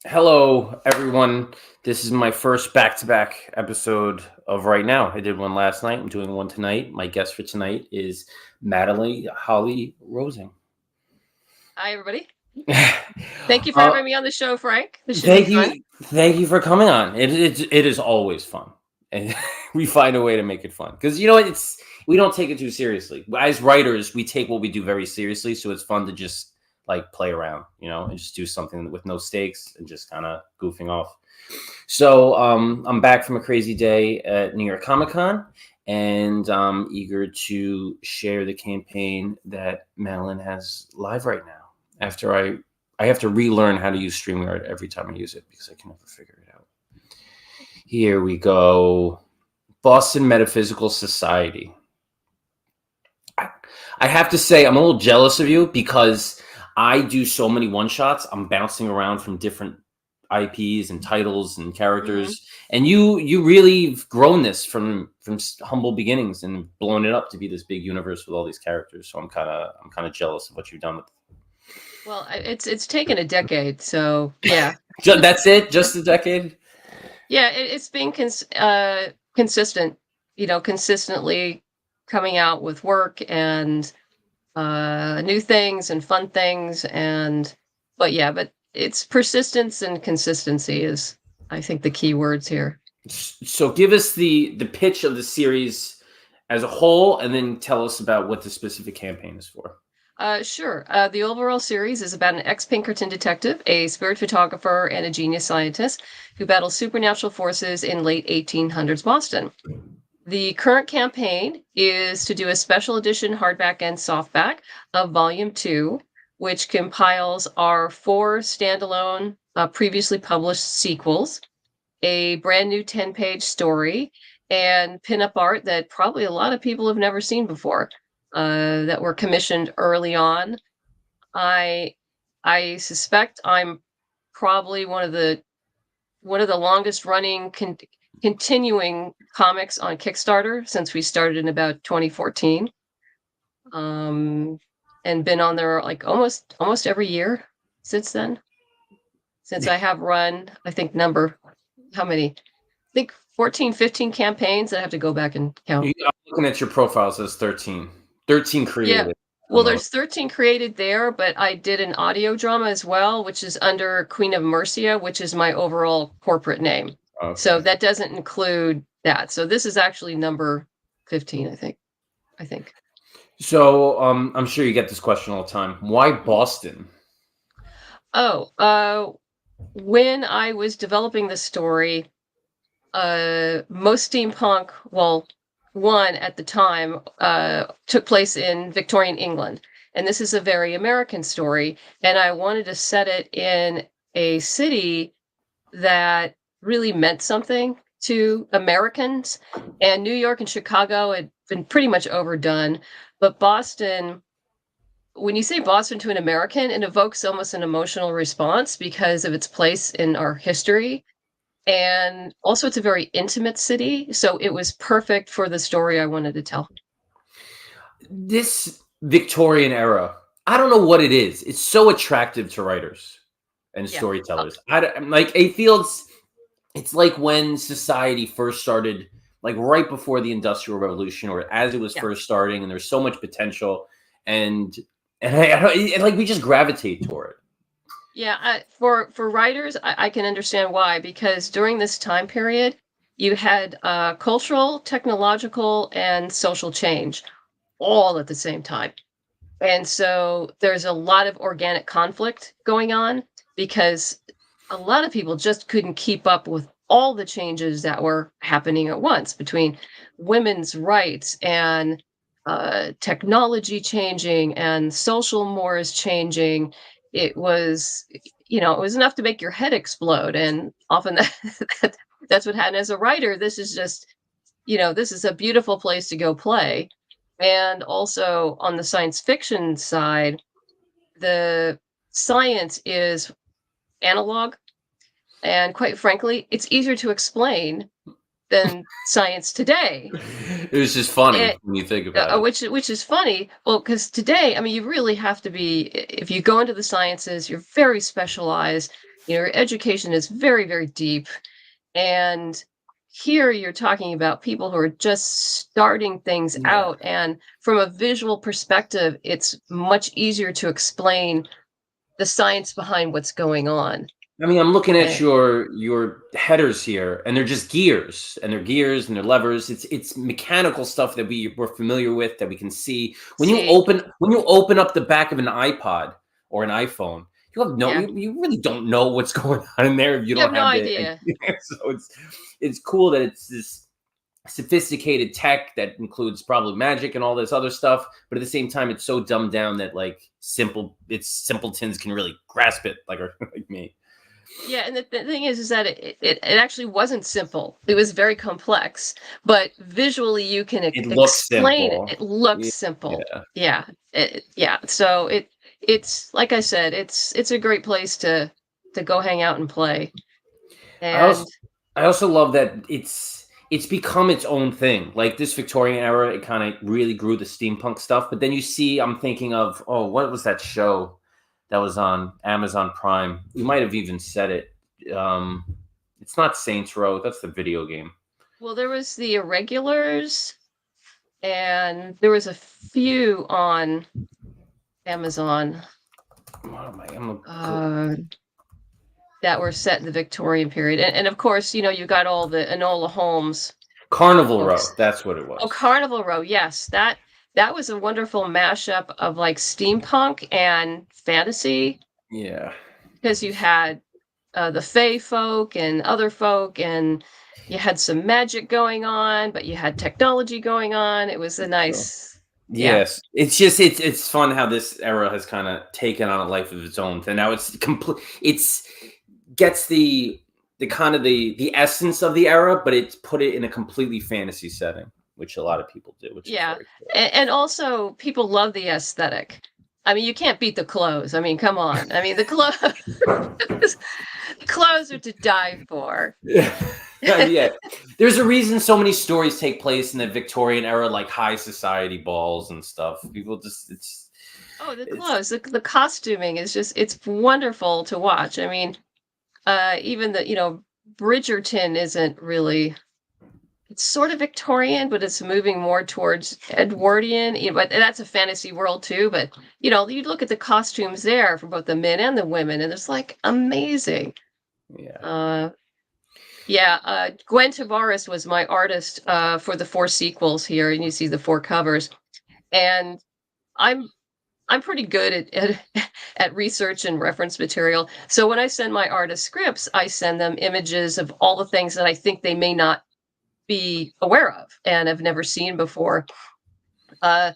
Hello, everyone. This is my first back-to-back episode of Right Now. I did one last night. I'm doing one tonight. My guest for tonight is Madeleine Holly Rosing. Hi, everybody. Thank you for having me on the show, Frank. This should be fun. Thank you for coming on. It is always fun, and we find a way to make it fun because we don't take it too seriously. As writers, we take what we do very seriously, so it's fun to just like play around, and just do something with no stakes and just kind of goofing off. So I'm back from a crazy day at New York Comic Con, and I'm eager to share the campaign that Madeleine has live right now. After I have to relearn how to use StreamYard every time I use it because I can never figure it out. Here we go. Boston Metaphysical Society. I have to say I'm a little jealous of you because I do so many one-shots. I'm bouncing around from different IPs and titles and characters. And you really have grown this from humble beginnings and blown it up to be this big universe with all these characters. So I'm kind of jealous of what you've done with it. Well, it's taken a decade, so yeah. That's it? Just a decade? Yeah, it's been consistent, consistently coming out with work and new things and fun things, but it's persistence and consistency is, I think, the key words here. So give us the pitch of the series as a whole, and then tell us about what the specific campaign is for. Sure. The overall series is about an ex-Pinkerton detective, a spirit photographer, and a genius scientist who battle supernatural forces in late 1800s Boston. The current campaign is to do a special edition hardback and softback of Volume 2, which compiles our 4 standalone, previously published sequels, a brand new 10-page story, and pinup art that probably a lot of people have never seen before, that were commissioned early on. I suspect I'm probably one of the longest running continuing comics on Kickstarter since we started in about 2014, and been on there like almost every year since then. Since I have run, I think how many? I think 14, 15 campaigns. I have to go back and count. I'm looking at your profile. It says 13. 13 created. Yeah. Well, there's 13 created there, but I did an audio drama as well, which is under Queen of Mercia, which is my overall corporate name. Okay. So that doesn't include that. So this is actually number 15, I think. So I'm sure you get this question all the time. Why Boston? When I was developing the story, most steampunk, one at the time, took place in Victorian England. And this is a very American story. And I wanted to set it in a city that really meant something to Americans. And New York and Chicago had been pretty much overdone. But Boston, when you say Boston to an American, it evokes almost an emotional response because of its place in our history. And also it's a very intimate city, so it was perfect for the story I wanted to tell. This Victorian era, I don't know what it is. It's so attractive to writers and storytellers. It's like when society first started, like right before the Industrial Revolution, or as it was first starting, and there's so much potential, and we just gravitate toward it. Yeah, for writers, I can understand why, because during this time period, you had cultural, technological, and social change all at the same time. And so there's a lot of organic conflict going on because a lot of people just couldn't keep up with all the changes that were happening at once between women's rights and technology changing and social mores changing. It was enough to make your head explode. And often that's what happened. As a writer, this is just, this is a beautiful place to go play. And also on the science fiction side, the science is analog, and quite frankly, it's easier to explain than science today. It was just funny It, when you think about it. which is funny. Well, because today, I mean, you really have to be. If you go into the sciences, you're very specialized. Your education is very, very deep, and here you're talking about people who are just starting things Yeah. out, and from a visual perspective, it's much easier to explain the science behind what's going on. I mean, I'm looking at Eh, your headers here, and they're just gears, and they're gears and they're levers. It's mechanical stuff that we're familiar with that we can see. see, When you open up the back of an iPod or an iPhone, yeah, you really don't know what's going on in there if you you have don't no have the idea. so it's cool that it's this sophisticated tech that includes probably magic and all this other stuff, but at the same time it's so dumbed down that like simpletons can really grasp it like me. Yeah, and the thing is that it actually wasn't simple. It was very complex, but visually you can It looks explain it. simple. It looks Yeah. simple. Yeah, yeah. So it's like I said, it's a great place to go hang out and play. I also And I also love that it's become its own thing. Like this Victorian era, it kind of really grew the steampunk stuff. But then you see, I'm thinking of, oh, what was that show that was on Amazon Prime? We might have even said it. It's not Saints Row. That's the video game. well, there was the Irregulars, and there was a few on Amazon What am I? I'm uh, that were set in the Victorian period. And of course, you got all the Enola Holmes Carnival Row. books. That's what it Oh, was. Carnival Row, yes, that was a wonderful mashup of like steampunk and fantasy Yeah. because you had the Fey folk and other folk, and you had some magic going on, but you had technology going on. It was a True. nice, yeah, Yes, it's just it's fun how this era has kind of taken on a life of its own, and now it's complete. It's gets the kind of the essence of the era, but it's put it in a completely fantasy setting, which a lot of people do, which is yeah, very cool. and also people love the aesthetic. I mean, you can't beat the clothes. I mean, come on. I mean, the clothes, clothes are to die for. Yeah. Yeah, there's a reason so many stories take place in the Victorian era, like high society balls and stuff. People just Oh, the it's clothes, the costuming is just it's wonderful to watch. I mean, even Bridgerton isn't really it's sort of Victorian, but it's moving more towards Edwardian. But that's a fantasy world too. But you look at the costumes there for both the men and the women, and it's like amazing. yeah. Uh, yeah, Gwen Tavares was my artist for the 4 sequels here, and you see the 4 covers. And I'm I'm pretty good at research and reference material. So when I send my artist scripts, I send them images of all the things that I think they may not be aware of and have never seen before. Uh,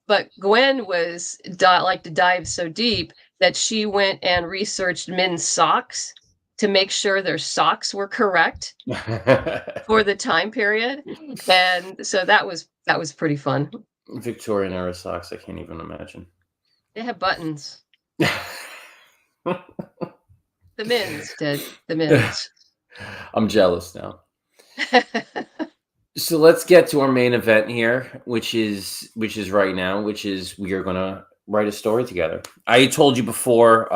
but Gwen was like to dive so deep that she went and researched men's socks to make sure their socks were correct for the time period, and so that was pretty fun. Victorian era socks, I can't even imagine. They have buttons. The men's did. The men's. I'm jealous now. So let's get to our main event here, which is right now, which is we are gonna write a story together. I told you before,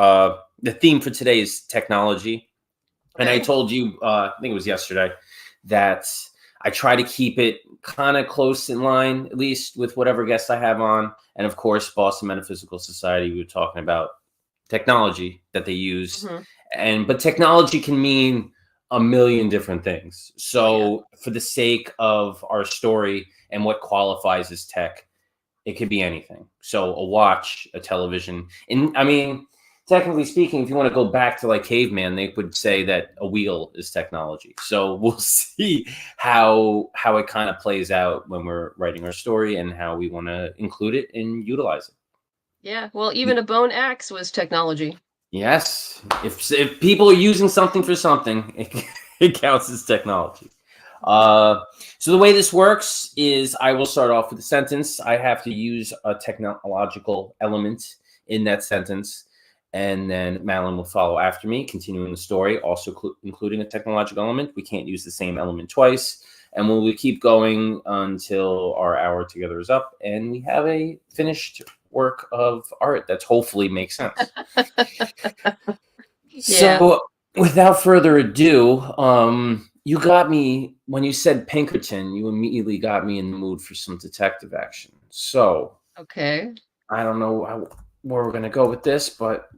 the theme for today is technology, and I Okay. told you, I think it was yesterday, that I try to keep it kind of close in line, at least with whatever guests I have on, and of course, Boston Metaphysical Society. We were talking about technology that they use, Mhm. but technology can mean a million different things. Oh yeah. So for the sake of our story and what qualifies as tech, it could be anything. So a watch, a television, and I mean, technically speaking, if you want to go back to like caveman, they would say that a wheel is technology. So we'll see how it kind of plays out when we're writing our story and how we want to include it and utilize it. Yeah. Well, even a bone axe was technology. Yes, if people are using something for something, it counts as technology. So the way this works is I will start off with a sentence. I have to use a technological element in that sentence, and then Madeline will follow after me, continuing the story, also including a technological element. We can't use the same element twice, and we'll keep going until our hour together is up, and we have a finished work of art that hopefully makes sense. Yeah. So, without further ado, you got me when you said Pinkerton. You immediately got me in the mood for some detective action. So, Okay. I don't know where we're gonna go with this, but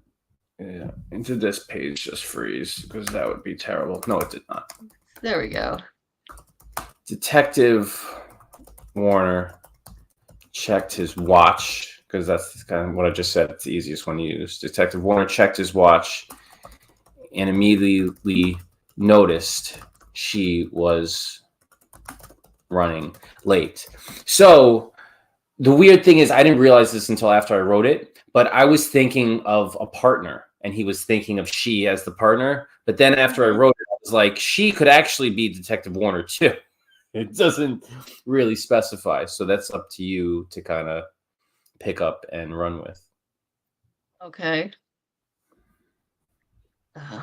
into this page just freeze because that would be terrible. No, it did not. There we go. Detective Warner checked his watch because that's kind of what I just said. It's the easiest one to use. Detective Warner checked his watch and immediately noticed she was running late. So the weird thing is I didn't realize this until after I wrote it, but I was thinking of a partner and he was thinking of she as the partner. But then after I wrote it, I was like, she could actually be Detective Warner too. It doesn't really specify. So that's up to you to kind of pick up and run with. Okay. Uh,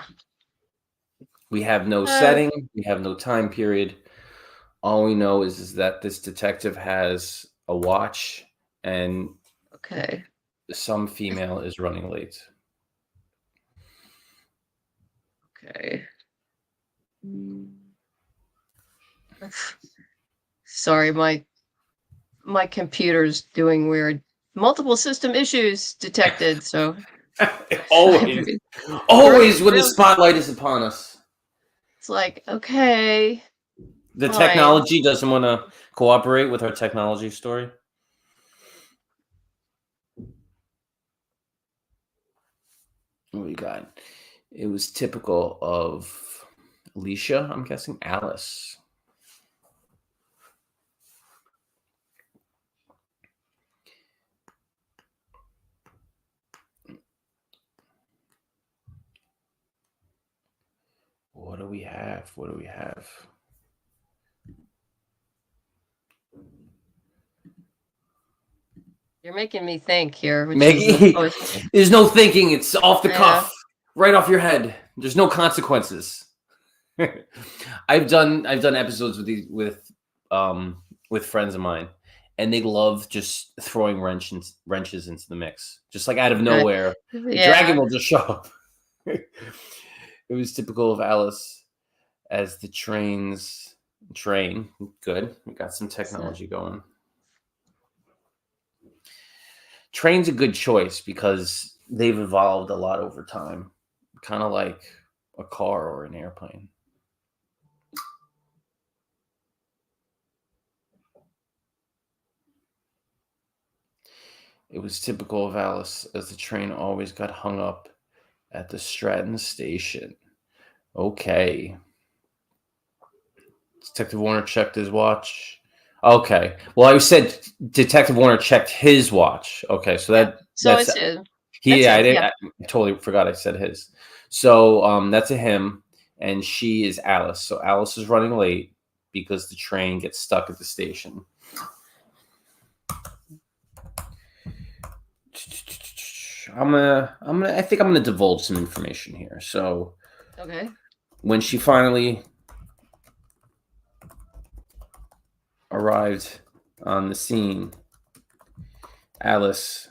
We have no setting, we have no time period. All we know is that this detective has a watch and okay. some female is running late. Okay. Sorry, my computer's doing weird. Multiple system issues detected. So Always, it's always when the spotlight is upon us. like, okay, The fine. technology doesn't want to cooperate with our technology story. What we got? It was typical of Alicia, I'm guessing Alice. What do we have? What do we have? You're making me think here, which Maggie, is there's no thinking. It's off the Yeah. cuff, right off your head. There's no consequences. I've done episodes with friends of mine, and they love just throwing wrenches into the mix, just like out of nowhere. The Yeah. dragon will just show up. It was typical of Alice as the train. Good, we got some technology going. Train's a good choice because they've evolved a lot over time, kind of like a car or an airplane. It was typical of Alice as the train always got hung up at the Stratton station. Okay. Detective Warner checked his watch. Okay. Well, I said Detective Warner checked his watch. Okay, so that's it's his. I totally forgot I said his. So that's a him, and she is Alice. So Alice is running late because the train gets stuck at the station. I think I'm gonna divulge some information here. So Okay. when she finally arrived on the scene, Alice.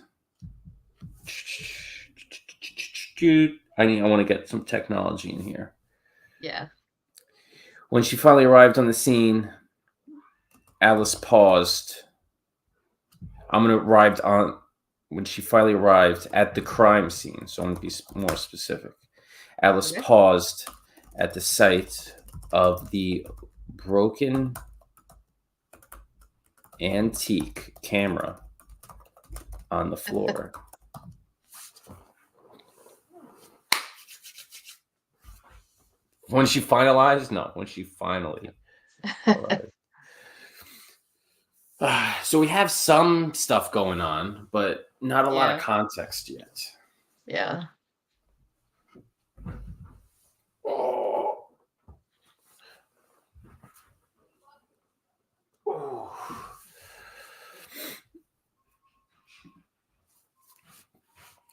I want to get some technology in here. Yeah. When she finally arrived on the scene, Alice paused. When she finally arrived at the crime scene, so I'm going to be more specific. Alice paused at the sight of the broken antique camera on the floor. When she finalized? No, when she finally arrived. So we have some stuff going on, but not a lot of context yet. Yeah. Oh.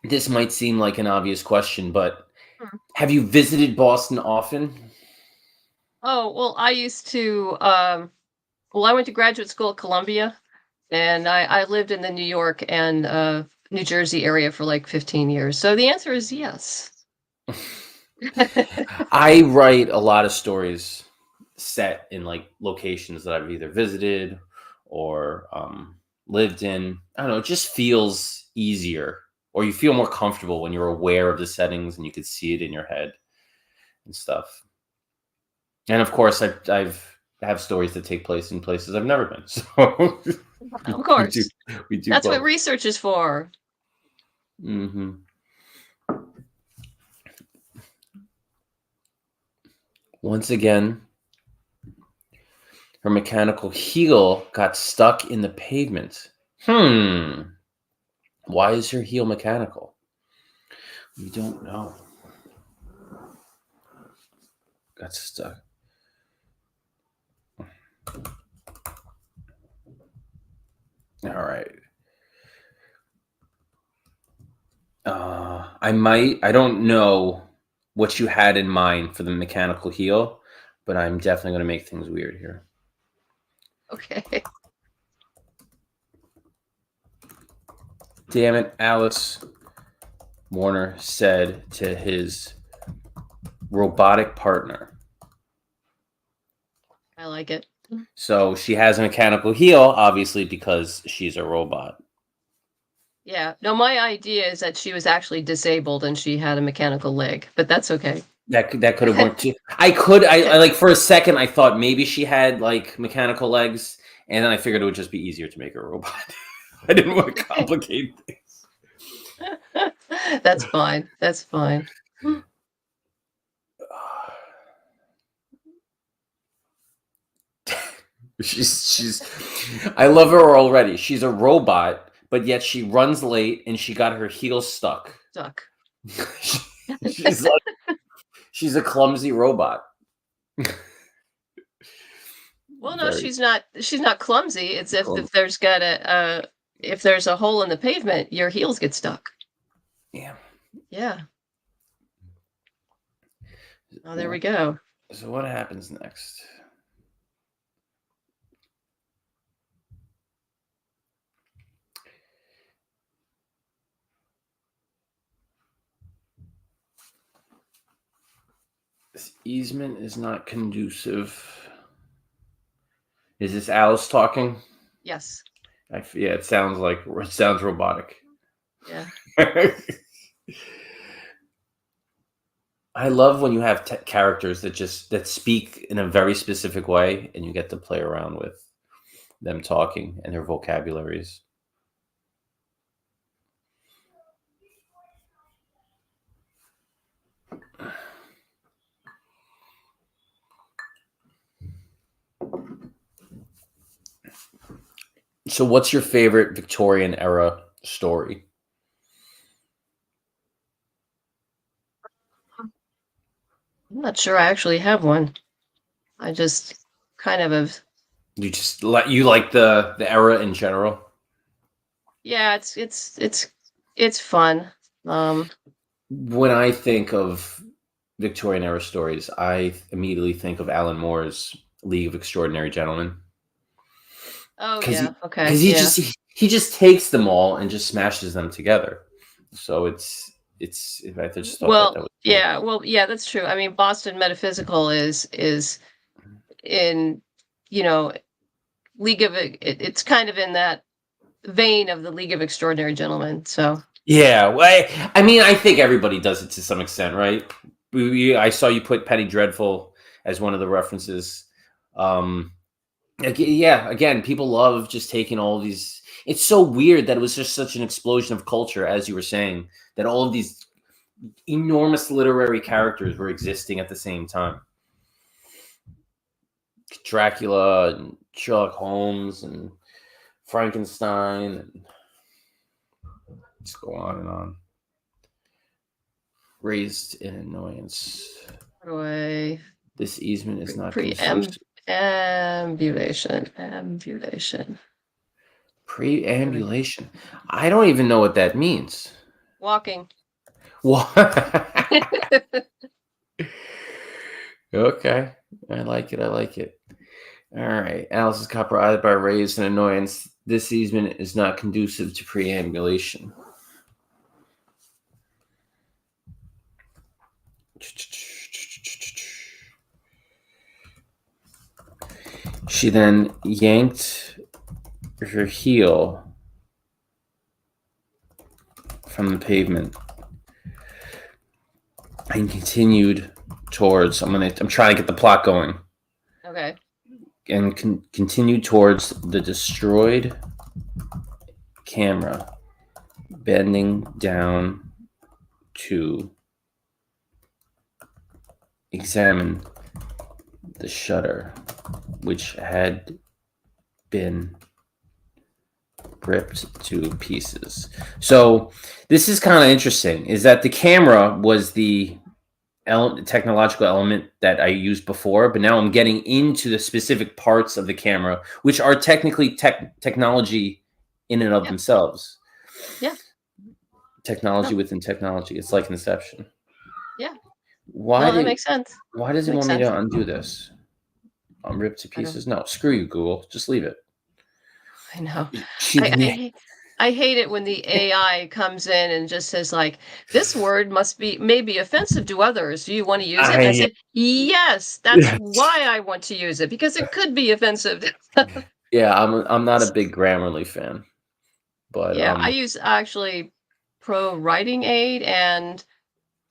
This might seem like an obvious question, but Hmm. have you visited Boston often? Oh, well, I used to, well, I went to graduate school at Columbia, and I lived in the New York and New Jersey area for like 15 years. So the answer is yes. I write a lot of stories set in like locations that I've either visited or lived in. I don't know, it just feels easier, or you feel more comfortable when you're aware of the settings and you can see it in your head and stuff. And of course, I have stories that take place in places I've never been. So we, Of we do course. we do That's what both. research is for. Hmm. Once again, her mechanical heel got stuck in the pavement. Why is her heel mechanical? We don't know. Got stuck. All right. I don't know what you had in mind for the mechanical heel, but I'm definitely going to make things weird here. Okay. Damn it, Alice, Warner said to his robotic partner. I like it. So she has a mechanical heel, obviously, because she's a robot. Yeah. No, my idea is that she was actually disabled and she had a mechanical leg, but that's okay. That could have worked too. I like for a second I thought maybe she had like mechanical legs, and then I figured it would just be easier to make her a robot. I didn't want to complicate things. That's fine. That's fine. She's I love her already. She's a robot, but yet she runs late and she got her heels stuck. Duck. she's like she's a clumsy robot. Well, no, Very she's not clumsy. It's if clumsy. there's got if there's a hole in the pavement, your heels get stuck. Yeah. Yeah. Oh, there we go. So what happens next? This easement is not conducive. Is this Alice talking? Yes. Yeah, it sounds robotic. Yeah. I love when you have characters that speak in a very specific way, and you get to play around with them talking and their vocabularies. So, what's your favorite Victorian era story? I'm not sure I actually have one. I just kind of have. You like the era in general? Yeah, it's fun. Um, When I think of Victorian era stories, I immediately think of Alan Moore's League of Extraordinary Gentlemen. oh because yeah, he okay, because yeah. he just takes them all and just smashes them together. So it's I just thought that Well, was cool. yeah, well, yeah, that's true. I mean, Boston Metaphysical is in, you know, it's kind of in that vein of the League of Extraordinary Gentlemen. So, Yeah, well, I mean, I think everybody does it to some extent, right? I saw you put Penny Dreadful as one of the references. Um, yeah, again, people love just taking all these. It's so weird that it was just such an explosion of culture, as you were saying, that all of these enormous literary characters were existing at the same time. Dracula and Sherlock Holmes and Frankenstein, and just go on and on. Raised in annoyance. anyway, This easement is not pream conducive. ambulation. Preambulation. I don't even know what that means. Walking. What? Okay. I like it. I like it. All right. Alice's copper eyebrow raised in annoyance. This easement is not conducive to preambulation. She then yanked her heel from the pavement and continued towards. I'm trying to get the plot going. Okay. And continued towards the destroyed camera, bending down to examine the shutter, which had been ripped to pieces. So this is kind of interesting, is that the camera was the technological element that I used before, but now I'm getting into the specific parts of the camera, which are technically technology in and of Yeah. themselves. Yeah. Technology No. within technology. It's like Inception. Yeah. Why No, that makes sense. why does That it makes want me sense. to undo this? I'm ripped to I don't. pieces. No, screw you, Google. Just leave it. I know. She I, then I hate I hate it when the AI comes in and just says like, "This word may be offensive to others. Do you want to use it?" And I I say, "Yes, that's why I want to use it because it could be offensive." yeah, I'm not a big Grammarly fan, but Yeah, I use actually Pro Writing Aid, and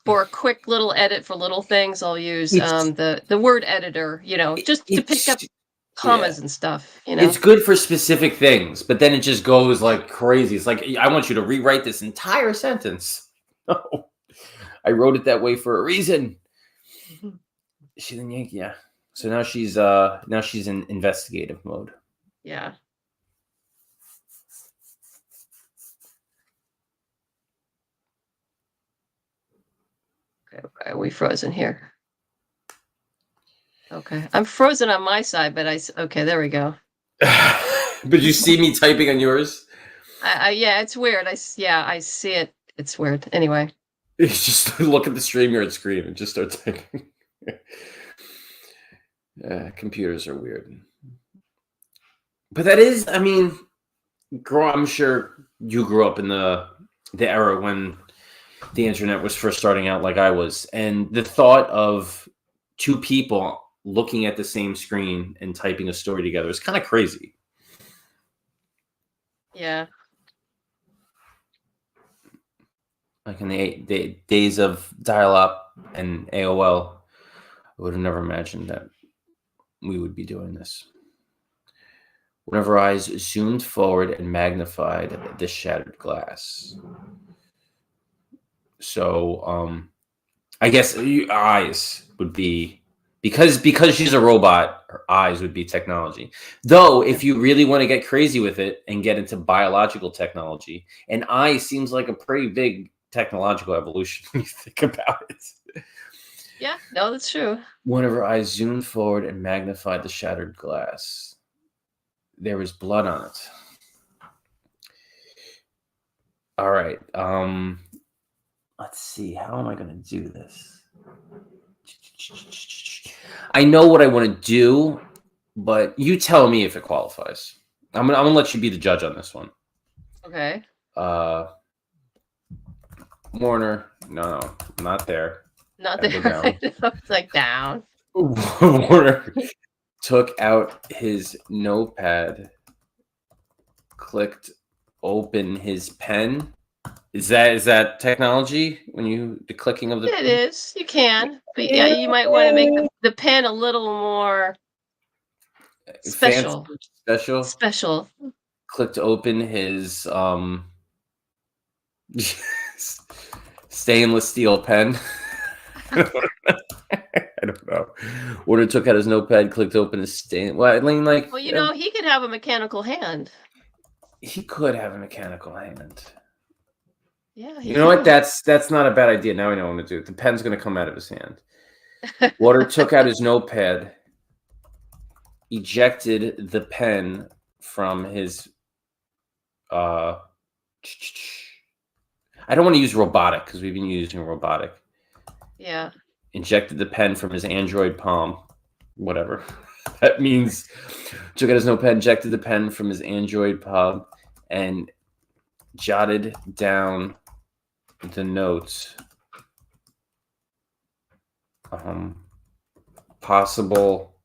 for a quick little edit for little things, I'll use it's the word editor, just to pick it's up yeah. commas and stuff. It's good for specific things, but then it just goes like crazy. It's like I want you to rewrite this entire sentence. No, I wrote it that way for a reason. Mhm. She then yanked, yeah. So now she's in investigative mode. Yeah. Okay, are we frozen here? Okay, I'm frozen on my side, but okay, there we go. But you see me typing on yours? Yeah, it's weird. Yeah, I see it. It's weird. Anyway. You just look at the StreamYard screen and just start typing. Computers are weird. But that is, I mean, I'm sure you grew up in the era when the internet was first starting out like I was. And the thought of two people looking at the same screen and typing a story together is kind of crazy. Yeah. Like in the days of dial-up and AOL, I would have never imagined that we would be doing this. One of her eyes zoomed forward and magnified the shattered glass. So, I guess eyes would be because she's a robot. Her eyes would be technology. Though, Yeah. if you really want to get crazy with it and get into biological technology, an eye seems like a pretty big technological evolution when you think about it. Yeah. No, that's true. One of her eyes zoomed forward and magnified the shattered glass. There was blood on it. All right. Let's see. How am I going to do this? I know what I want to do, but you tell me if it qualifies. I'm gonna let you be the judge on this one. Okay. Warner, no, not there. Not Gotta go there. down. It's like down. Warner took out his notepad, clicked open his pen. Is that technology when the clicking of the It is. You can, but yeah, you might want to make the pen a little more fancy special. special? Special. Clicked open his stainless steel pen. I don't know. Warner took out his notepad, clicked open his stain. Well, I mean, like Well, he could have a mechanical hand. he could have a mechanical hand. Yeah, he You know what? could. That's not a bad idea. Now I know what to do. The pen's going to come out of his hand. Warner took out his notepad, ejected the pen from his. I don't want to use robotic because we've been using robotic. Yeah. Injected the pen from his Android palm. Whatever. That means took out his notepad, injected the pen from his Android palm, and jotted down the notes. Possible.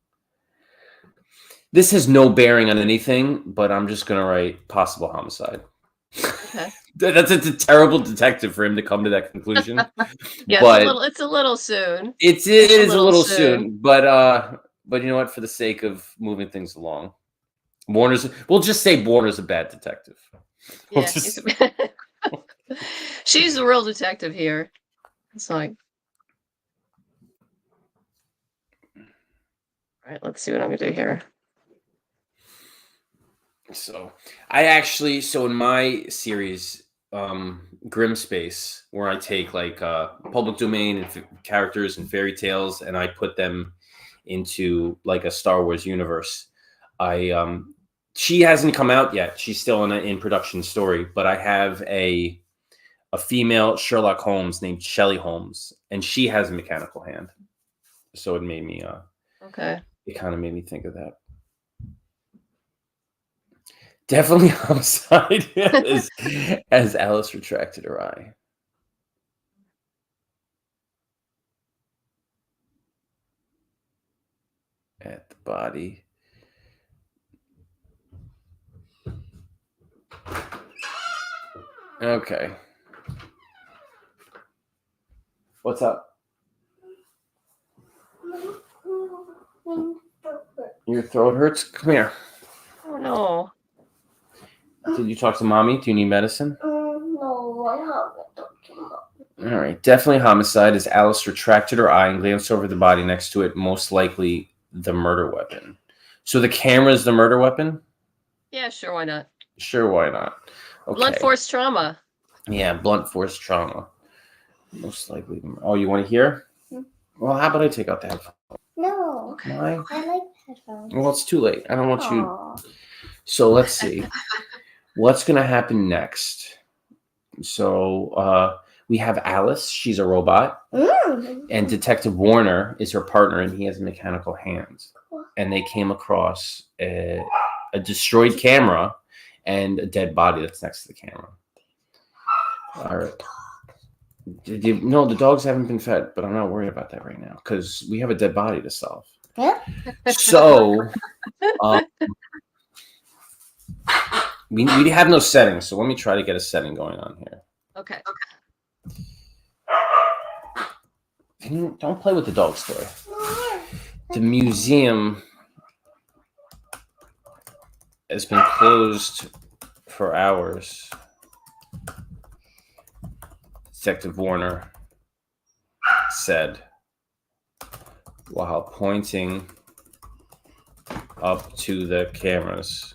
This has no bearing on anything, but I'm just gonna write possible homicide. Okay. That's a terrible detective for him to come to that conclusion. Yeah, But it's a little soon. it It's a is a little little soon. soon. But you know what? For the sake of moving things along, we'll just say Warner's a bad detective. We'll Yeah. just, She's the real detective here. It's like, all right, let's see what I'm gonna do here. so in my series, Grim Space, where I take like public domain and characters and fairy tales, and I put them into like a Star Wars universe. She hasn't come out yet. She's still in production story, but I have a female Sherlock Holmes named Shelley Holmes, and she has a mechanical hand. So it made me Okay. it kind of made me think of that. Definitely homicide as Alice retracted her eye. At the body. Okay. What's up? Your throat hurts? Come here. Oh no. Did you talk to mommy? Do you need medicine? No, I haven't talked to Mom. All right. Definitely homicide as Alice retracted her eye and glanced over the body next to it, most likely the murder weapon. So the camera is the murder weapon? Yeah, sure, why not? Sure, why not? Okay. Blunt force trauma. Yeah, blunt force trauma. Most likely. Oh, you want to hear? Well, how about I take out the headphones? No, Why? I like headphones. Well, it's too late. I don't want you. Aw. So let's see. What's going to happen next? So we have Alice. She's a robot. And Detective Warner is her partner, and he has mechanical hands. And they came across a destroyed camera and a dead body that's next to the camera. All right. No, the dogs haven't been fed, but I'm not worried about that right now because we have a dead body to solve. Yeah. So we have no settings, so let me try to get a setting going on here. Okay. Don't play with the dog's toy. The museum has been closed for hours. Detective Warner said while pointing up to the cameras.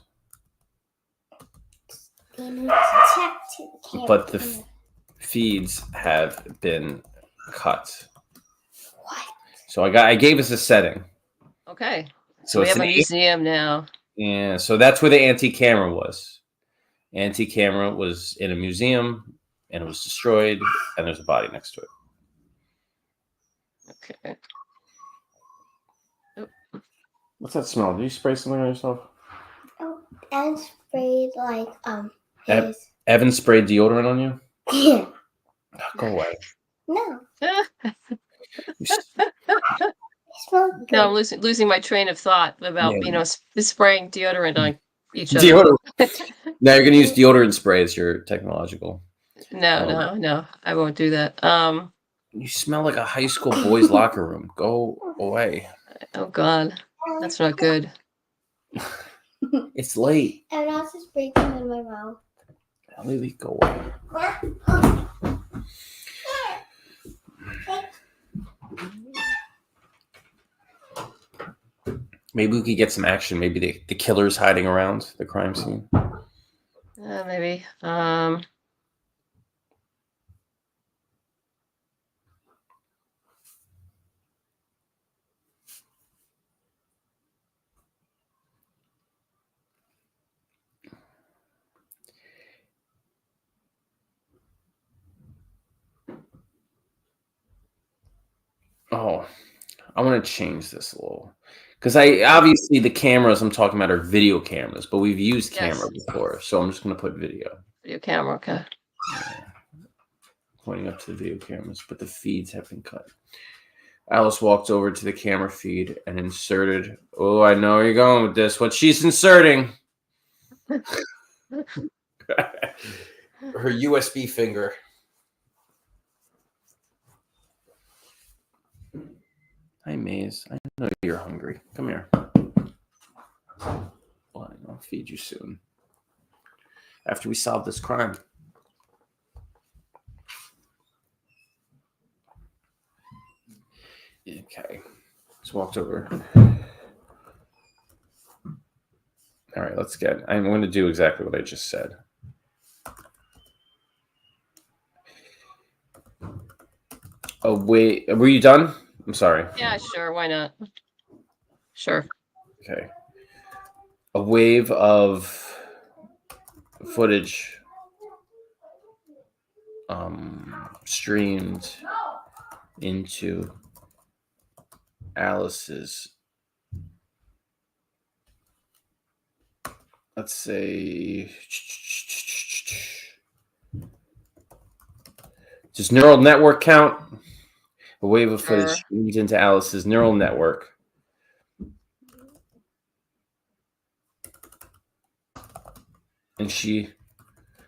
They need to check to the camera. But the feeds have been cut. What? So I gave us a setting. Okay. So we it's have a museum now. Yeah, so that's where the antique camera was. Antique camera was in a museum, and it was destroyed, and there's a body next to it. Okay. What's that smell? Did you spray something on yourself? Oh, and sprayed like his. Evan sprayed deodorant on you? Yeah. Oh, go away. No, You it smells good. No, I'm losing my train of thought about Yeah. Spraying deodorant on each other. Deodorant. Now you're gonna use deodorant spray as your technological. No, I won't do that. You smell like a high school boys' locker room. Go away. Oh God, that's not good. It's late. And also spray them in my mouth. Lily, go away. Maybe we could get some action. Maybe the killer's hiding around the crime scene. Maybe. Oh, I want to change this a little. Because obviously the cameras I'm talking about are video cameras, but we've used camera Yes. before. So I'm just going to put video. Video camera, okay. Pointing up to the video cameras, but the feeds have been cut. Alice walked over to the camera feed and inserted. Oh, I know where you're going with this. What she's inserting. Her USB finger. Hi, Maze. I know you're hungry. Come here. Well, I'll feed you soon. After we solve this crime. Okay. Just walked over. All right, let's get. I'm going to do exactly what I just said. Oh, wait. Were you done? I'm sorry. Yeah, sure. Why not? Sure. Okay. A wave of footage streamed into Alice's, let's say, just neural network count. A wave of footage streamed into Alice's neural network. And she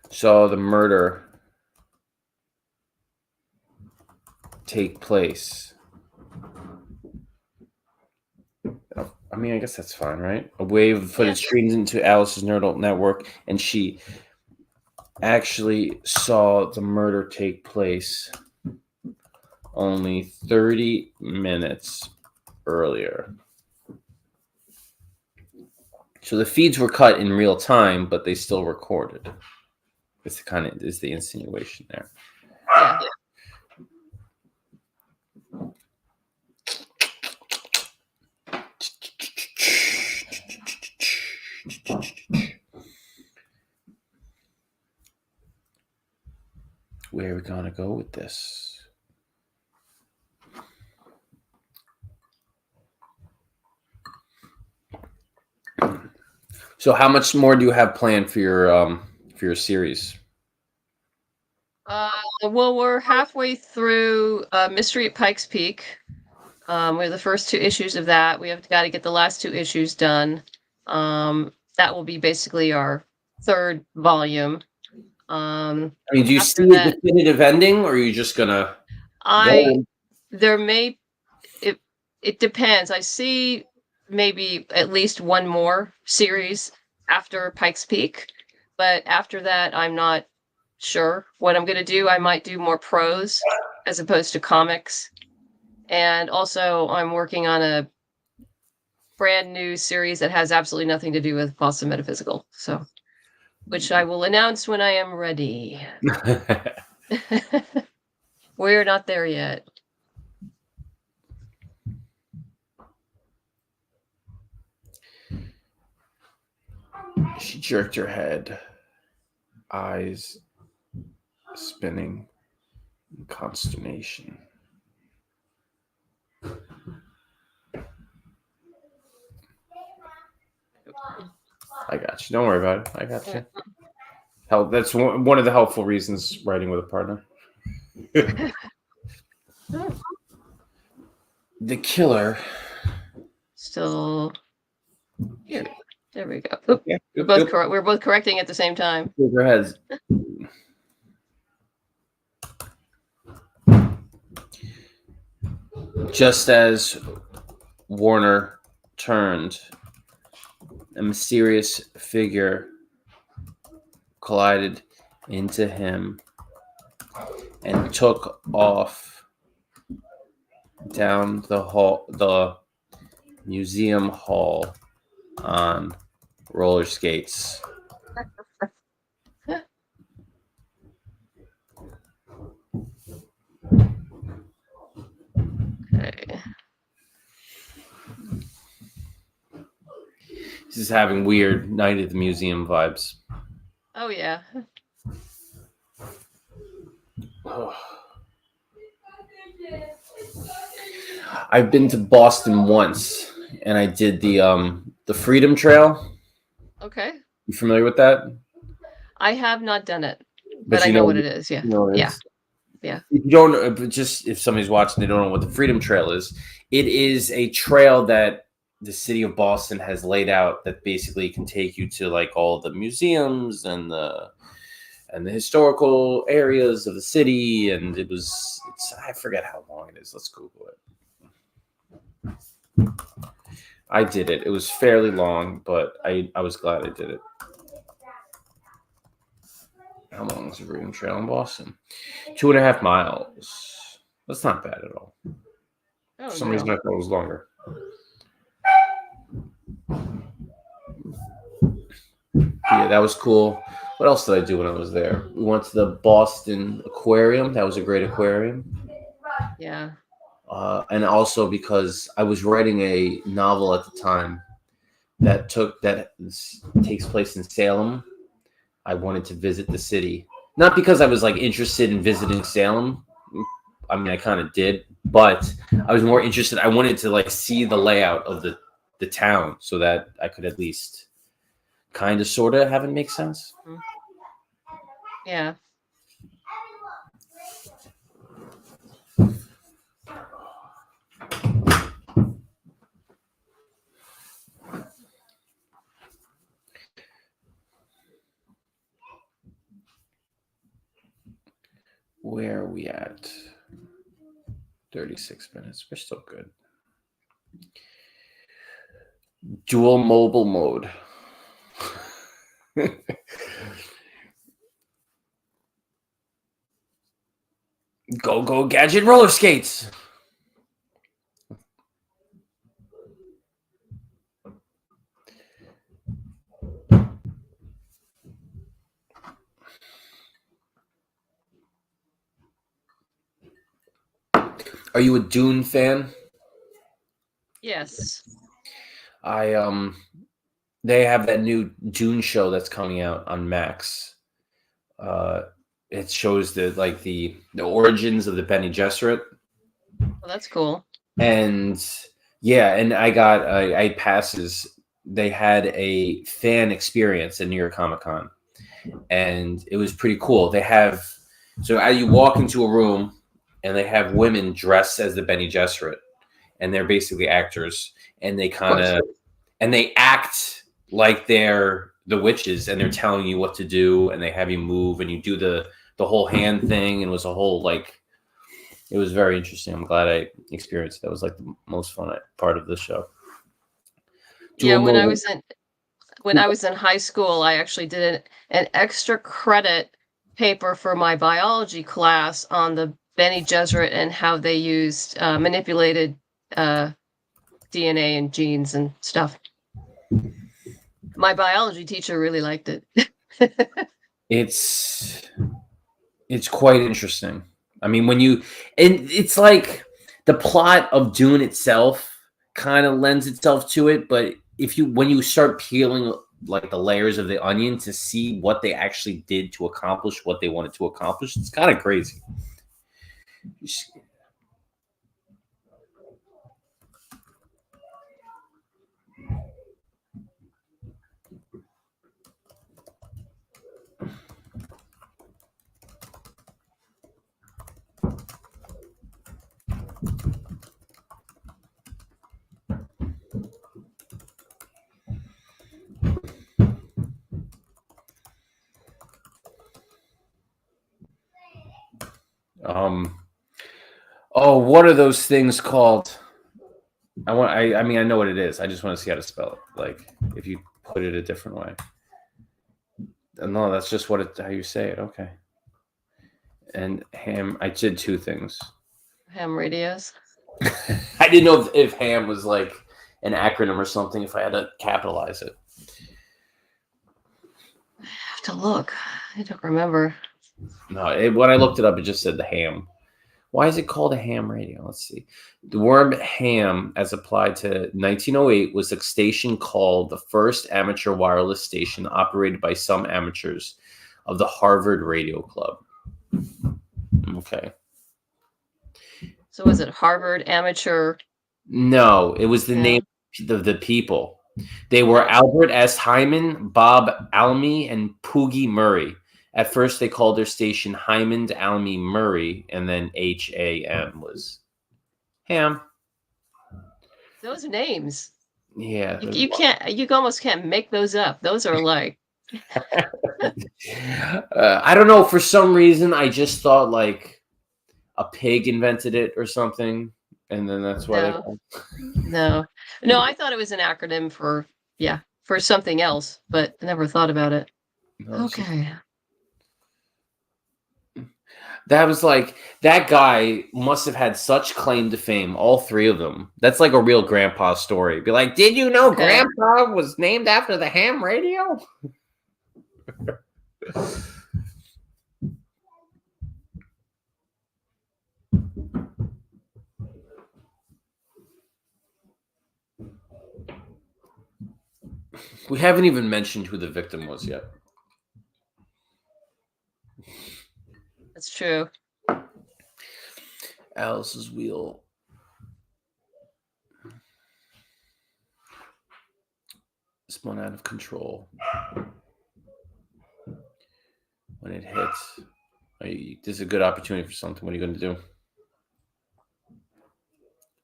saw the murder take place. I mean, I guess that's fine, right? A wave of footage streamed into Alice's neural network, and she actually saw the murder take place only 30 minutes earlier. So the feeds were cut in real time, but they still recorded. It's kind of is the insinuation there. Yeah. Where are we gonna go with this? So, how much more do you have planned for your series? Well, we're halfway through Mystery at Pikes Peak. We're the first 2 issues of that. We have got to get the last 2 issues done. That will be basically our 3rd volume. I mean, do you see a definitive ending, or are you just gonna? There may. It depends. I see maybe at least one more series after Pikes Peak, but after that, I'm not sure what I'm going to do. I might do more prose as opposed to comics. And also, I'm working on a brand new series that has absolutely nothing to do with Boston Metaphysical. So, which I will announce when I am ready. We're not there yet. She jerked her head, eyes spinning in consternation. I got you. Don't worry about it. I got you. Hell, that's one of the helpful reasons writing with a partner. The killer. Still here. There we go. Oop, Yeah, we're both correcting at the same time. Your heads. Just as Warner turned, a mysterious figure collided into him and took off down the museum hall on roller skates. Okay. This is having weird Night at the Museum vibes. Oh yeah. I've been to Boston once, and I did the Freedom Trail. Okay. You familiar with that? I have not done it, but I you know what it is. Yeah. You know what it Yeah. is. Yeah. If you don't, but just if somebody's watching, they don't know what the Freedom Trail is. It is a trail that the city of Boston has laid out that basically can take you to like all the museums and the historical areas of the city. And it's I forget how long it is. Let's Google it. I did it. It was fairly long, but I was glad I did it. How long is the Freedom Trail in Boston? 2.5 miles. That's not bad at all. Oh, For some reason, I thought it was longer. Yeah, that was cool. What else did I do when I was there? We went to the Boston Aquarium. That was a great aquarium. Yeah. And also because I was writing a novel at the time that takes place in Salem. I wanted to visit the city, not because I was like interested in visiting Salem. I mean, I kind of did, but I was more interested. I wanted to like see the layout of the town so that I could at least kind of sort of have it make sense. Yeah. Where are we at? 36 minutes. We're still good. Dual mobile mode. Go gadget roller skates. Are you a Dune fan? Yes. They have that new Dune show that's coming out on Max. It shows the origins of the Bene Gesserit. Well, that's cool. And yeah, and I passes. They had a fan experience at New York Comic Con, and it was pretty cool. You walk into a room, and they have women dressed as the Bene Gesserit, and they're basically actors, and they act like they're the witches, and they're telling you what to do, and they have you move, and you do the whole hand thing, and it was a whole like. It was very interesting. I'm glad I experienced it. That was like the most fun part of the show. Yeah, when I was in high school, I actually did an extra credit paper for my biology class on the Bene Gesserit and how they used manipulated DNA and genes and stuff. My biology teacher really liked it. It's quite interesting. I mean, it's like the plot of Dune itself kind of lends itself to it, but when you start peeling like the layers of the onion to see what they actually did to accomplish what they wanted to accomplish, it's kind of crazy. What are those things called? I mean, I know what it is. I just want to see how to spell it. Like, if you put it a different way. No, that's just how you say it. Okay. And ham, I did two things. Ham radios. I didn't know if ham was like an acronym or something, if I had to capitalize it. I have to look. I don't remember. No, when I looked it up, it just said the ham. Why is it called a ham radio? Let's see. The word ham, as applied to 1908, was a station called the first amateur wireless station operated by some amateurs of the Harvard Radio Club. Okay. So was it Harvard Amateur No, it was the No. name of the people. They were Oh. Albert S. Hyman, Bob Almy, and Poogie Murray. At first, they called their station Hyman Almy Murray, and then HAM was Ham. Those names. Yeah. You can't. You almost can't make those up. Those are like. I don't know. For some reason, I just thought like a pig invented it or something, and then that's why they No. called No. I thought it was an acronym for something else, but I never thought about it. No, Okay. that was like that guy must have had such claim to fame. All three of them. That's like a real grandpa story. Be like, did you know Okay. Grandpa was named after the ham radio? We haven't even mentioned who the victim was yet. That's true. Alice's wheel spun out of control. When it hits, this is a good opportunity for something. What are you going to do?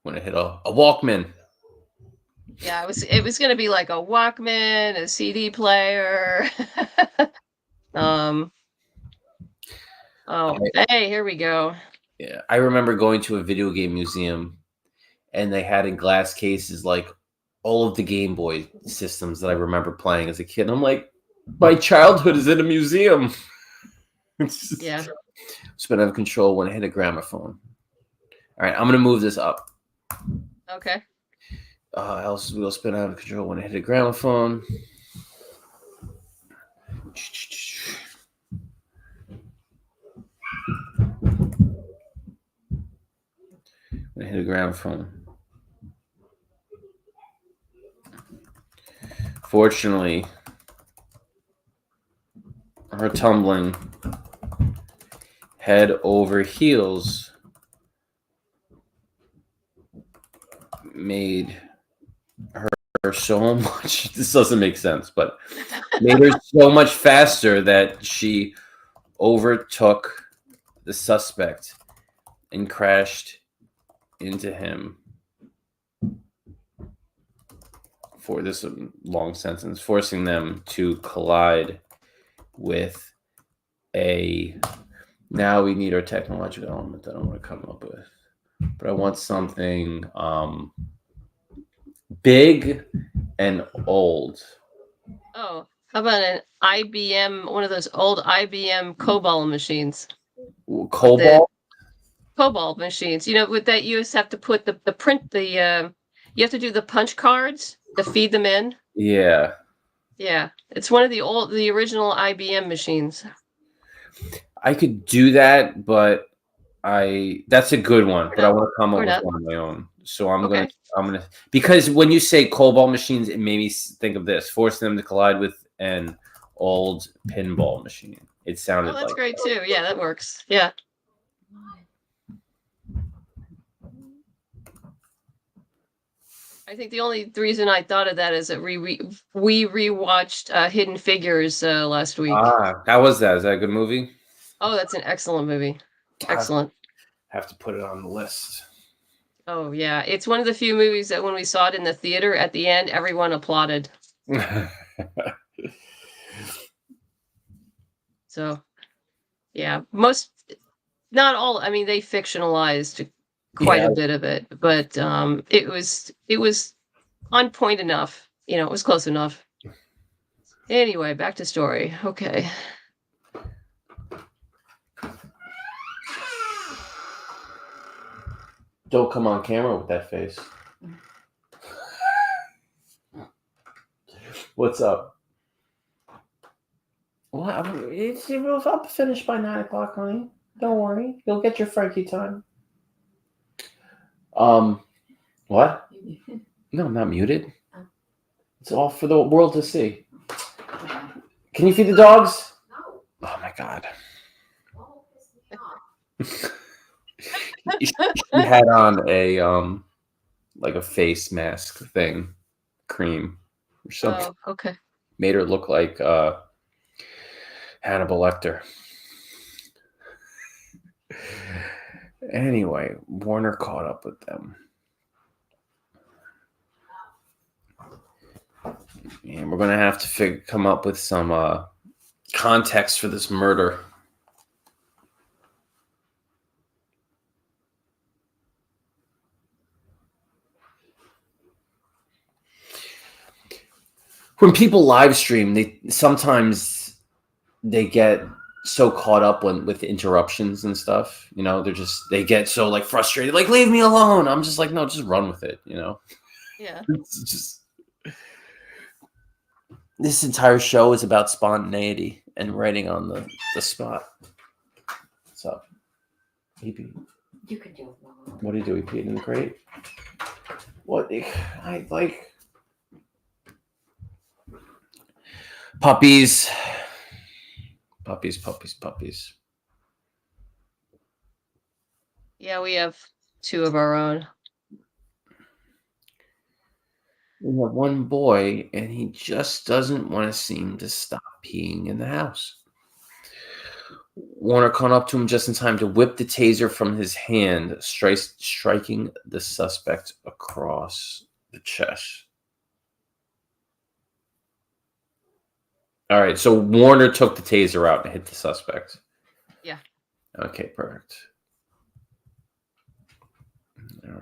When it hit a Walkman. Yeah, it was gonna be like a Walkman, a CD player. Oh, hey, here we go. Yeah, I remember going to a video game museum, and they had in glass cases like all of the Game Boy systems that I remember playing as a kid. And I'm like, my childhood is in a museum. Yeah. Spin out of control when it hit a gramophone. All right, I'm gonna move this up. Okay. Alice's wheel spin out of control when it hit a gramophone. When it hit a gramophone. Fortunately, her tumbling head over heels made her so much. This doesn't make sense, but made her so much faster that she overtook the suspect and crashed into him. For this long sentence, forcing them to collide with a. Now we need our technological element that I want to come up with, but I want something big and old. Oh, how about an IBM, one of those old IBM COBOL machines? Cobalt? COBOL machines. With that you just have to put the print, you have to do the punch cards to feed them in. Yeah. Yeah. It's one of the original IBM machines. I could do that, but that's a good one, but I want to come up with one on my own. So I'm gonna because when you say cobalt machines, it made me think of this: forcing them to collide with an old pinball machine. It sounded that's like great too. Yeah, that works. Yeah. I think the only reason I thought of that is that we rewatched Hidden Figures last week. How was that? Is that a good movie? Oh, that's an excellent movie. Excellent. Have to put it on the list. Oh yeah, it's one of the few movies that when we saw it in the theater, at the end, everyone applauded. So, yeah, not all. I mean, they fictionalized quite a bit of it, but it was on point enough. It was close enough. Anyway, back to story. Okay. Don't come on camera with that face. What's up? Well, I'll finish by 9 o'clock, honey. Don't worry. You'll get your Frankie time. What? No, I'm not muted. It's all for the world to see. Can you feed the dogs? No. Oh my God. She had on like a face mask thing, cream or something. Oh, okay. Made her look like Hannibal Lecter. Anyway, Warner caught up with them. And we're going to have to come up with some context for this murder. When people live stream, they sometimes get so caught up with interruptions and stuff. You know, they get so like frustrated, like leave me alone. I'm just like, no, just run with it. You know. Yeah. It's just this entire show is about spontaneity and writing on the spot. What's up, EP? You can do it, Mama. What do you do? He peed in the crate. What I like. Puppies. Yeah, we have 2 of our own. We have one boy, and he just doesn't want to seem to stop peeing in the house. Warner caught up to him just in time to whip the taser from his hand, striking the suspect across the chest. All right, so Warner took the taser out and hit the suspect. Yeah. Okay, perfect. All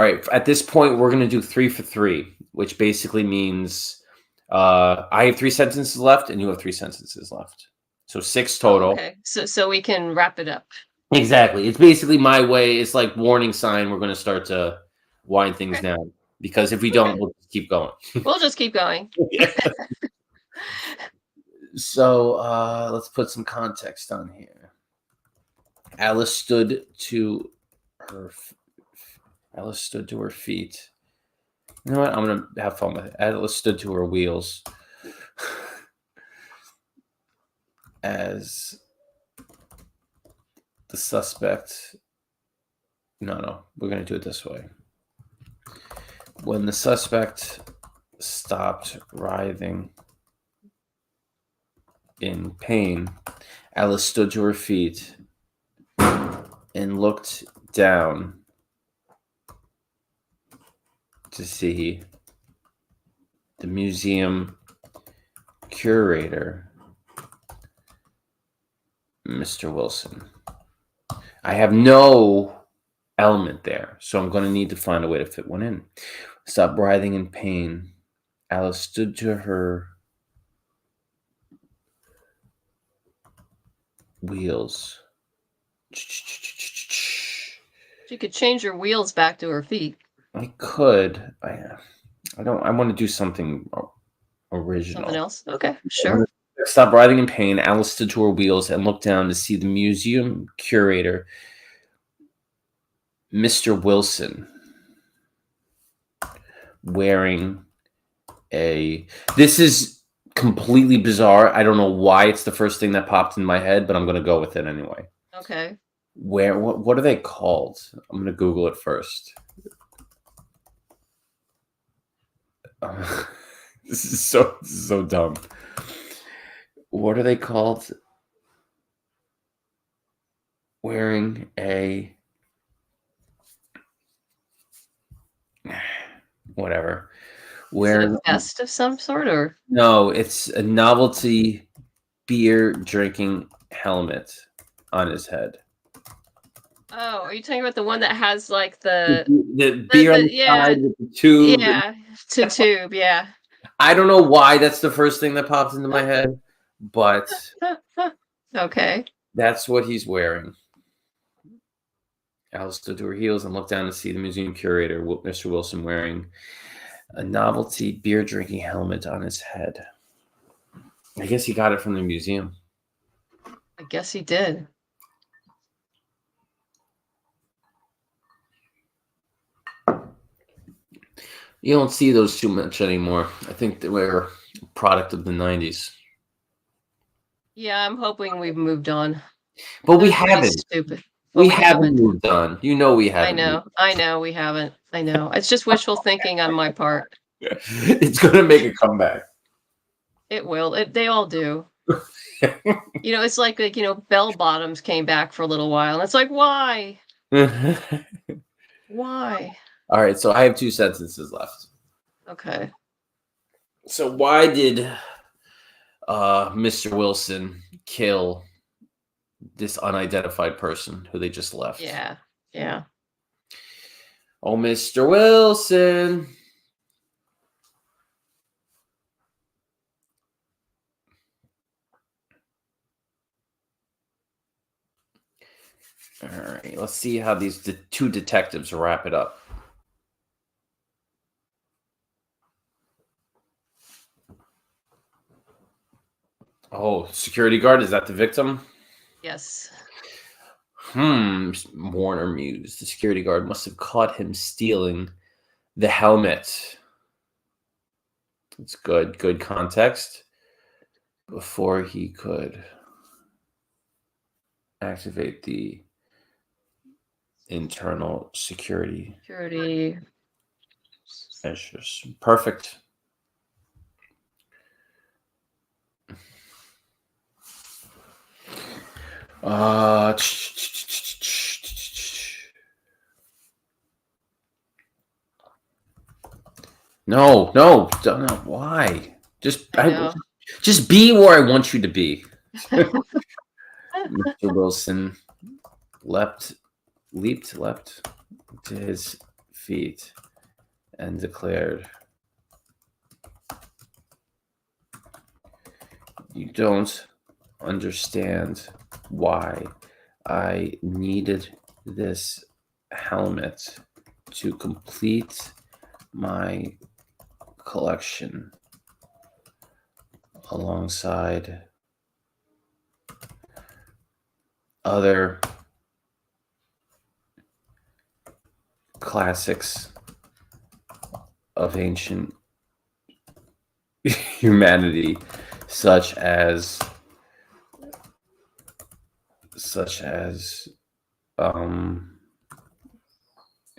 right. At this point, we're going to do 3 for 3, which basically means I have 3 sentences left and you have 3 sentences left. So 6 total. Okay, so we can wrap it up. Exactly. It's basically my way. It's like warning sign. We're going to start to wind things down because if we don't, we'll just keep going. We'll just keep going. So let's put some context on here. Alice stood to her feet. You know what? I'm going to have fun with it. Alice stood to her wheels as the suspect. No, we're going to do it this way. When the suspect stopped writhing in pain, Alice stood to her feet and looked down to see the museum curator, Mr. Wilson. I have no element there, so I'm going to need to find a way to fit one in. Stop writhing in pain. Alice stood to her wheels. She could change her wheels back to her feet. I could. I don't. I want to do something original. Something else? Okay, sure. Stop writhing in pain. Alice stood to her wheels and looked down to see the museum curator, Mr. Wilson, wearing a. This is completely bizarre. I don't know why it's the first thing that popped in my head, but I'm going to go with it anyway. Okay. What are they called? I'm going to Google it first. This is so dumb. What are they called? Wearing a whatever. Wearing a vest of some sort, or no? It's a novelty beer drinking helmet on his head. Oh, are you talking about the one that has like the beer on the side with the tube? Yeah, tube. Yeah. I don't know why that's the first thing that pops into my head, but okay, that's what he's wearing. Alice stood to her heels and looked down to see the museum curator, Mr. Wilson, wearing a novelty beer drinking helmet on his head. I guess he got it from the museum. I guess he did. You don't see those too much anymore. I think they were a product of the 90s. Yeah, I'm hoping we've moved on. But we haven't. Stupid. We haven't moved on. You know we haven't. I know we haven't. I know. It's just wishful thinking on my part. It's gonna make a comeback. It will. They all do. It's like bell bottoms came back for a little while, and it's like, why? Why? All right, so I have 2 sentences left. Okay. So why did Mr. Wilson kill this unidentified person who they just left? Yeah. Yeah. Oh, Mr. Wilson. All right, let's see how these 2 detectives wrap it up. Oh, security guard, is that the victim? Yes. Warner mused. The security guard must have caught him stealing the helmet. It's good context. Before he could activate the internal security measures. Perfect. No, don't know why. Just be where I want you to be. Mr. Wilson leapt to his feet and declared, "You don't understand why I needed this helmet to complete my collection alongside other classics of ancient humanity, such as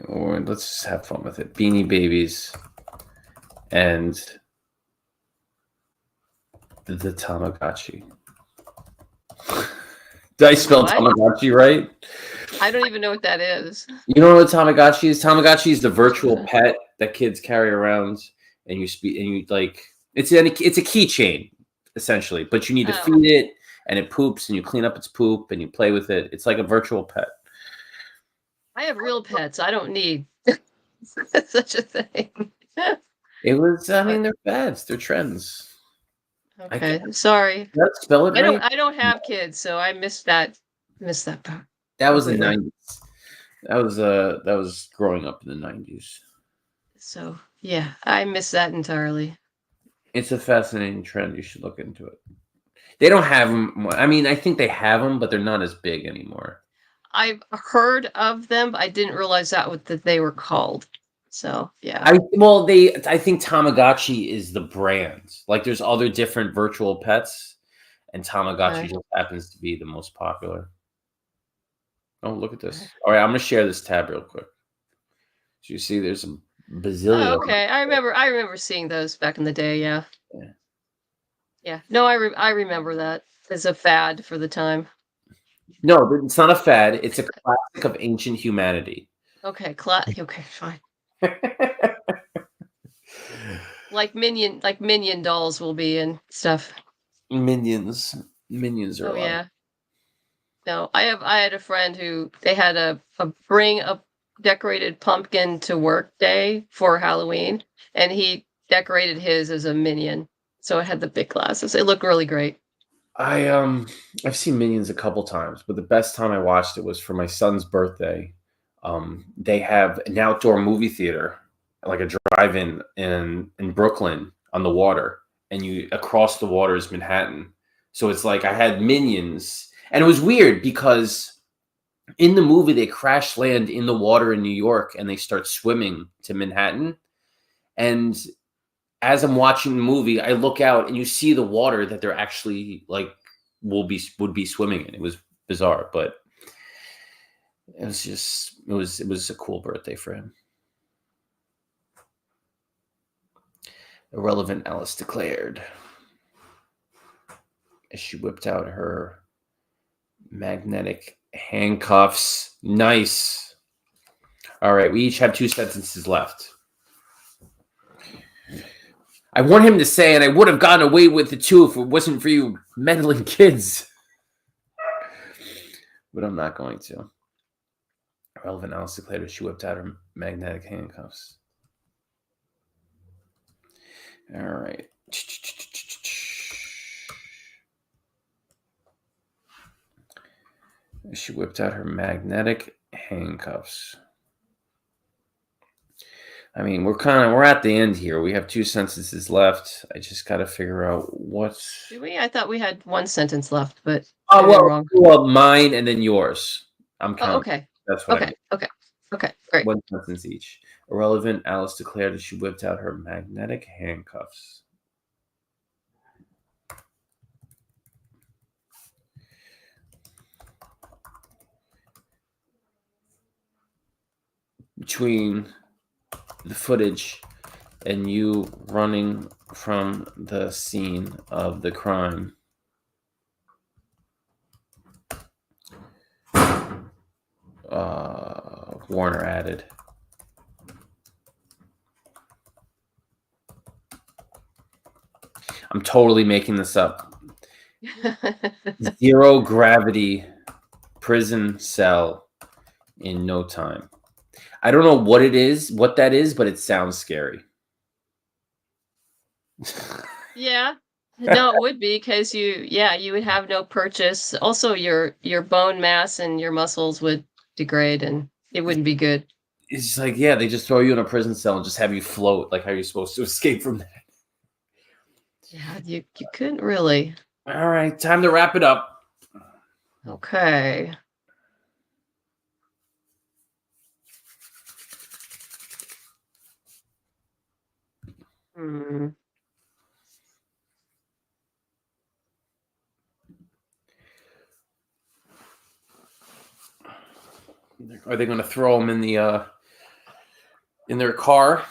or let's just have fun with it, Beanie Babies and the Tamagotchi." Did I spell Tamagotchi right? I don't even know what that is. You know what Tamagotchi is? Tamagotchi is the virtual pet that kids carry around, and you like it's a keychain essentially, but you need to feed it, and it poops, and you clean up its poop, and you play with it. It's like a virtual pet. I have real pets. I don't need such a thing. It was. I mean, they're fads. They're trends. Okay, sorry. Let's spell it right. I don't have kids, so I missed that part. That was the 90s. That was growing up in the 90s. So yeah, I missed that entirely. It's a fascinating trend. You should look into it. They don't have them. I mean, I think they have them, but they're not as big anymore. I've heard of them, but I didn't realize that they were called. So yeah. I think Tamagotchi is the brand. Like there's other different virtual pets, and Tamagotchi just happens to be the most popular. Oh, look at this. All right, I'm gonna share this tab real quick. So you see there's a bazillion. Oh, okay. I remember seeing those back in the day, yeah. Yeah. No, I remember that as a fad for the time. No, it's not a fad. It's a classic of ancient humanity. Okay, okay, fine. like minion dolls will be and stuff. Minions are. Oh yeah. No, I had a friend who they had a bring a decorated pumpkin to work day for Halloween, and he decorated his as a minion, so it had the big glasses. It looked really great. I've seen Minions a couple times, but the best time I watched it was for my son's birthday. They have an outdoor movie theater, like a drive-in in Brooklyn on the water, and across the water is Manhattan. So it's like I had Minions, and it was weird because in the movie they crash land in the water in New York and they start swimming to Manhattan. And as I'm watching the movie, I look out and you see the water that they're actually like would be swimming in. It was bizarre, but it was a cool birthday for him. Irrelevant, Alice declared as she whipped out her magnetic handcuffs. Nice. All right, we each have 2 sentences left. I want him to say, and I would have gotten away with it too if it wasn't for you meddling kids. But I'm not going to. Irrelevant, Alice declared as she whipped out her magnetic handcuffs. All right. She whipped out her magnetic handcuffs. I mean, we're at the end here. We have 2 sentences left. I just got to figure out what's. Do we? I thought we had 1 sentence left, but Oh, maybe I'm wrong. well, mine and then yours. I'm counting. Oh, okay. That's what I Okay. mean. Okay. Great. 1 sentence each. Irrelevant, Alice declared as she whipped out her magnetic handcuffs. Between the footage and you running from the scene of the crime, Warner added. I'm totally making this up. 0 gravity prison cell in no time. I don't know what that is, but it sounds scary. Yeah. No, it would be because you would have no purchase. Also, your bone mass and your muscles would degrade, and it wouldn't be good. It's just like, yeah, they just throw you in a prison cell and just have you float. Like, how are you supposed to escape from that? Yeah, you couldn't really. All right, time to wrap it up. Okay. Hmm. Are they going to throw them in their car?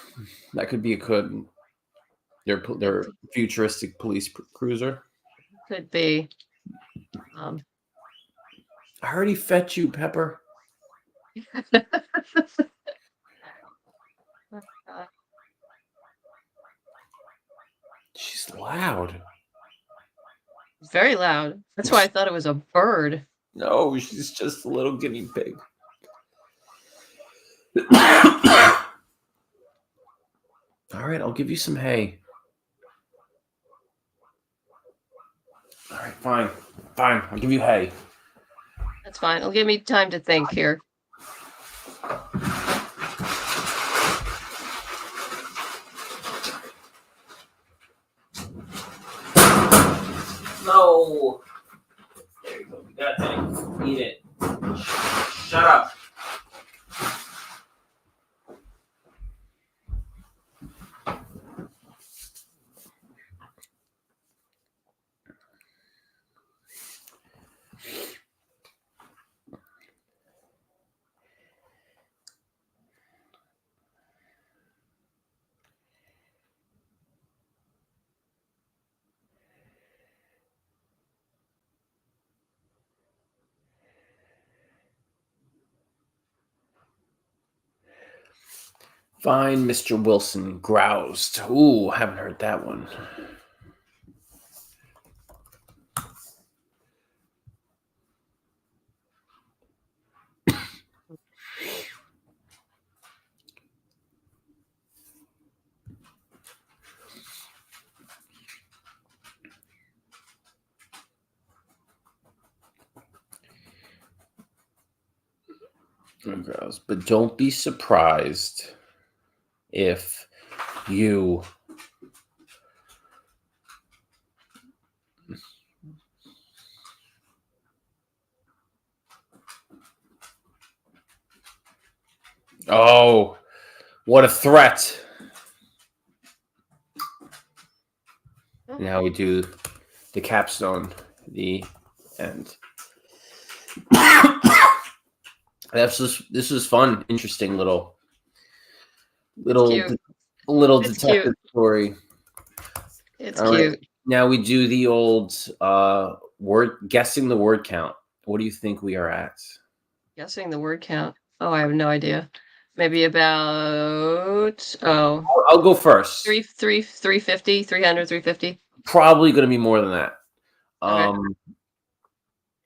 That could be their futuristic police cruiser. Could be. I already fed you, Pepper. She's loud. Very loud. That's why I thought it was a bird. No, she's just a little guinea pig. All right, I'll give you some hay. All right, fine. I'll give you hay. That's fine. It'll give me time to think here. No. There you go. You got that. Eat it. Shut up. Fine, Mr. Wilson groused. Ooh, haven't heard that one. Grouse. But don't be surprised if you Oh, what a threat. Now we do the capstone, the end. This was fun, interesting little Cute. little It's detective cute. story. It's All right, cute. now we do the old word guessing the word count. What do you think we are at? Guessing the word count. Oh, I have no idea. Maybe about I'll go first. 350, 300, 350. Probably going to be more than that. Okay.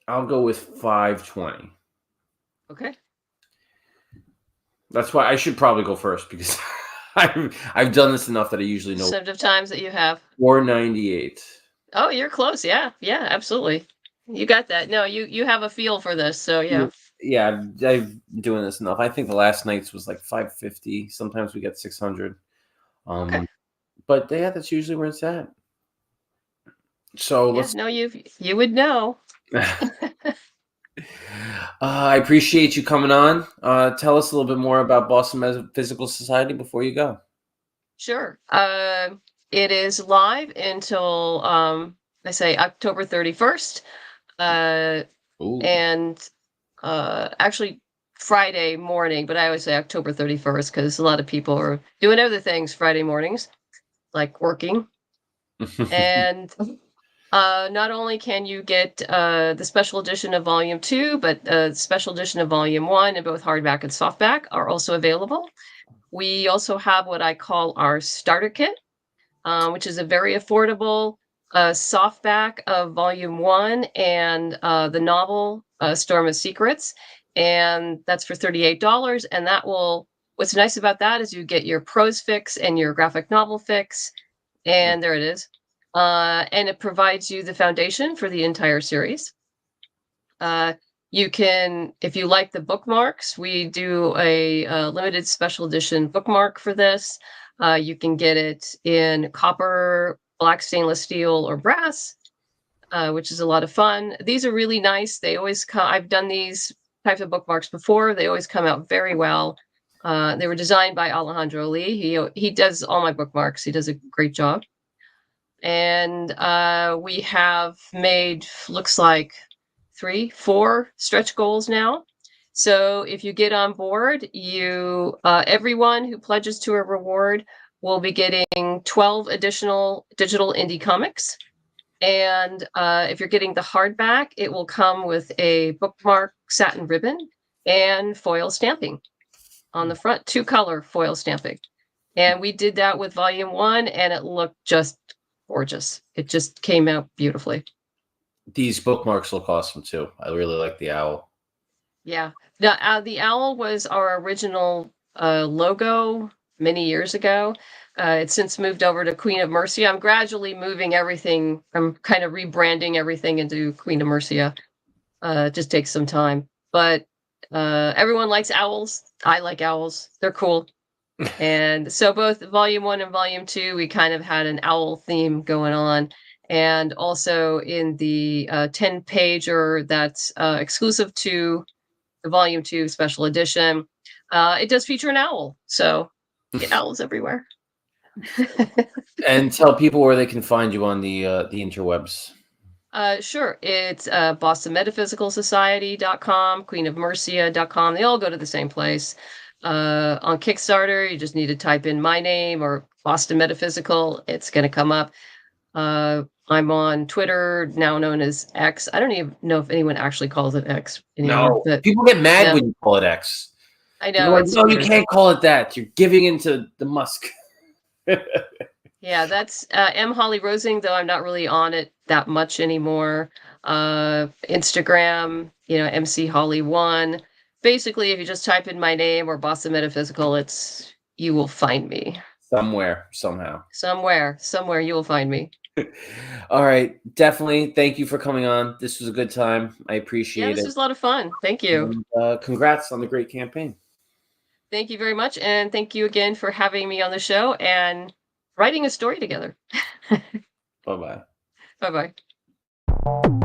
I'll go with 520. Okay. That's why I should probably go first because I've done this enough that I usually know. Percentage of times that you have. 498. Oh, you're close. Yeah. Yeah, absolutely. You got that. No, you have a feel for this, so yeah. Yeah, I've been doing this enough. I think the last night's was like 550. Sometimes we get 600. Okay. But yeah, that's usually where it's at. So Yeah, let's. no, you would know. I appreciate you coming on. Tell us a little bit more about Boston Metaphysical Society before you go. Sure. It is live until I say October 31st. Ooh. And actually Friday morning, but I always say October 31st because a lot of people are doing other things Friday mornings, like working. And not only can you get the special edition of Volume 2, but the special edition of Volume 1 in both hardback and softback are also available. We also have what I call our starter kit, which is a very affordable softback of Volume 1 and the novel Storm of Secrets. And that's for $38. And that will, what's nice about that is you get your prose fix and your graphic novel fix. And there it is. And it provides you the foundation for the entire series. You can, if you like the bookmarks, we do a limited special edition bookmark for this. You can get it in copper, black stainless steel, or brass, which is a lot of fun. These are really nice. They always come. I've done these types of bookmarks before. They always come out very well. They were designed by Alejandro Lee. He does all my bookmarks. He does a great job. And we have made, looks like 3-4 stretch goals now. So if you get on board, you everyone who pledges to a reward will be getting 12 additional digital indie comics. And if you're getting the hardback, it will come with a bookmark satin ribbon and foil stamping on the front, 2-color foil stamping. And we did that with Volume 1, and it looked just gorgeous. It just came out beautifully. These bookmarks look awesome too. I really like the owl. Yeah. The owl was our original logo many years ago. It's since moved over to Queen of Mercia. I'm gradually moving everything. I'm kind of rebranding everything into Queen of Mercia. It just takes some time. But everyone likes owls. I like owls. They're cool. And so both Volume 1 and Volume 2, we kind of had an owl theme going on. And also in the 10-pager that's exclusive to the Volume 2 special edition, it does feature an owl. So get owls everywhere. And tell people where they can find you on the interwebs. Sure. It's BostonMetaphysicalSociety.com, QueenofMercia.com. They all go to the same place. On Kickstarter, you just need to type in my name or Boston Metaphysical. It's going to come up. I'm on Twitter, now known as X. I don't even know if anyone actually calls it X anymore. No, But people get mad no. when you call it X. I They're know. like, It's no, you weird. can't call it that. You're giving into the Musk. Yeah, that's M. Holly Rosing, though I'm not really on it that much anymore. Instagram, MC Holly 1. Basically, if you just type in my name or Boston Metaphysical, you will find me. Somewhere, somehow. Somewhere you will find me. All right. Definitely. Thank you for coming on. This was a good time. I appreciate Yeah, this it. was a lot of fun. Thank you. And, congrats on the great campaign. Thank you very much. And thank you again for having me on the show and writing a story together. Bye-bye. Bye-bye.